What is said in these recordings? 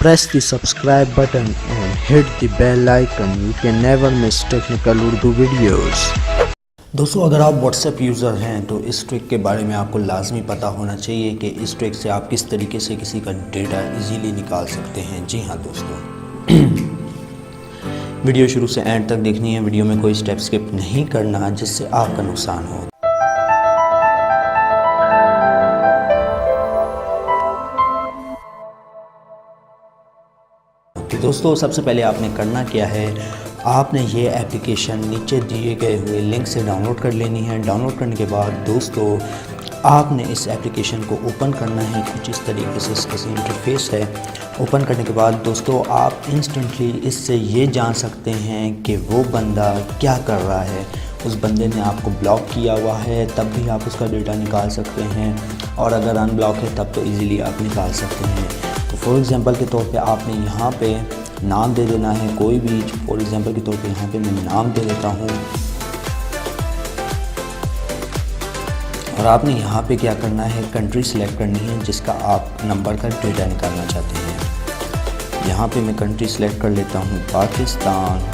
Press the subscribe button and hit the bell icon. You can never miss technical Urdu videos. दोस्तों, अगर आप WhatsApp user हैं तो इस ट्रिक के बारे में आपको लाजमी पता होना चाहिए कि इस ट्रिक से आप किस तरीके से किसी का डेटा इजीली निकाल सकते हैं। जी हाँ दोस्तों, वीडियो शुरू से एंड तक देखनी है। वीडियो में कोई स्टेप स्किप नहीं करना जिससे आपका नुकसान हो। तो दोस्तों, सबसे पहले आपने करना क्या है, आपने ये एप्लीकेशन नीचे दिए गए हुए लिंक से डाउनलोड कर लेनी है। डाउनलोड करने के बाद दोस्तों आपने इस एप्लीकेशन को ओपन करना है। कुछ इस तरीके से इसका इंटरफेस है। ओपन करने के बाद दोस्तों आप इंस्टेंटली इससे ये जान सकते हैं कि वो बंदा क्या कर रहा है। उस बंदे ने आपको ब्लॉक किया हुआ है तब भी आप उसका डेटा निकाल सकते हैं, और अगर अनब्लॉक है तब तो ईज़िली आप निकाल सकते हैं। तो फॉर एग्ज़ाम्पल के तौर पे आपने यहाँ पे नाम दे देना है कोई भी। फॉर एग्ज़ाम्पल के तौर पे यहाँ पे मैं नाम दे देता हूँ, और आपने यहाँ पे क्या करना है, कंट्री सिलेक्ट करनी है जिसका आप नंबर का डेटा निकालना चाहते हैं। यहाँ पे मैं कंट्री सिलेक्ट कर लेता हूँ पाकिस्तान।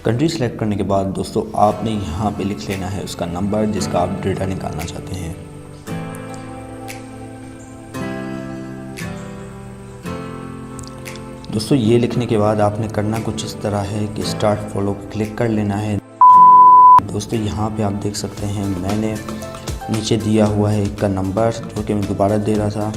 कंट्री सिलेक्ट करने के बाद दोस्तों आपने यहाँ पे लिख लेना है उसका नंबर जिसका आप डेटा निकालना चाहते हैं। दोस्तों ये लिखने के बाद आपने करना कुछ इस तरह है कि स्टार्ट फॉलो पे क्लिक कर लेना है। दोस्तों यहाँ पे आप देख सकते हैं मैंने नीचे दिया हुआ है इसका नंबर जो कि मैं दोबारा दे रहा था।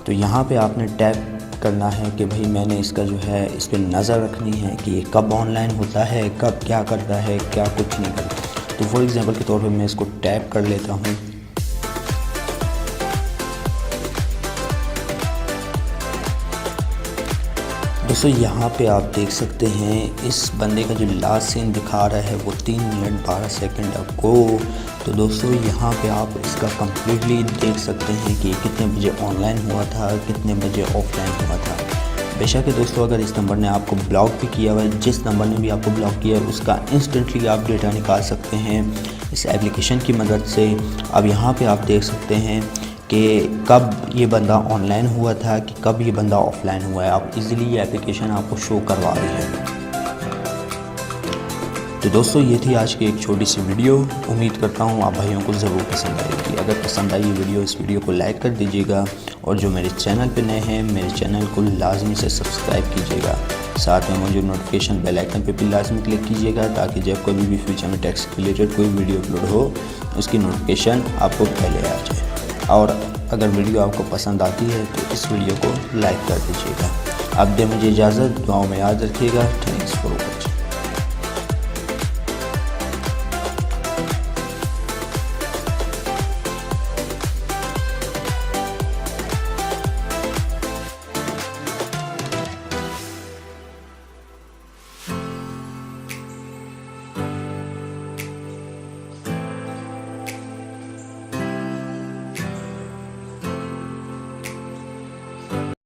तो यहाँ पे आपने टैप करना है कि भाई मैंने इसका जो है इस पर नज़र रखनी है कि ये कब ऑनलाइन होता है, कब क्या करता है, क्या कुछ नहीं करता। तो फॉर एग्ज़ाम्पल के तौर पे मैं इसको टैप कर लेता हूँ। दोस्तों यहाँ पे आप देख सकते हैं इस बंदे का जो लास्ट सीन दिखा रहा है वो 3 मिनट 12 सेकंड अगो। तो दोस्तों यहाँ पे आप इसका कम्प्लीटली देख सकते हैं कि कितने बजे ऑनलाइन हुआ था, कितने बजे ऑफलाइन हुआ था। बेशक दोस्तों अगर इस नंबर ने आपको ब्लॉक भी किया हुआ है, जिस नंबर ने भी आपको ब्लॉक किया है उसका इंस्टेंटली आप डेटा निकाल सकते हैं इस एप्लीकेशन की मदद से। अब यहाँ पर आप देख सकते हैं कि कब ये बंदा ऑनलाइन हुआ था, कि कब ये बंदा ऑफलाइन हुआ है। आप इजीली ये एप्लीकेशन आपको शो करवा रही है। तो दोस्तों ये थी आज की एक छोटी सी वीडियो। उम्मीद करता हूँ आप भाइयों को ज़रूर पसंद आएगी। अगर पसंद आई ये वीडियो, इस वीडियो को लाइक कर दीजिएगा, और जो मेरे चैनल पे नए हैं मेरे चैनल को लाजमी से सब्सक्राइब कीजिएगा। साथ में मुझे नोटिफिकेशन बेल आइकन पे भी लाजमी क्लिक कीजिएगा ताकि जब कभी भी फ्यूचर में टैक्स रिलेटेड कोई वीडियो अपलोड हो उसकी नोटिफिकेशन आपको पहले आ जाए। और अगर वीडियो आपको पसंद आती है तो इस वीडियो को लाइक कर दीजिएगा। अब दे मुझे इजाज़त, दुआओं में याद रखिएगा। Thanks for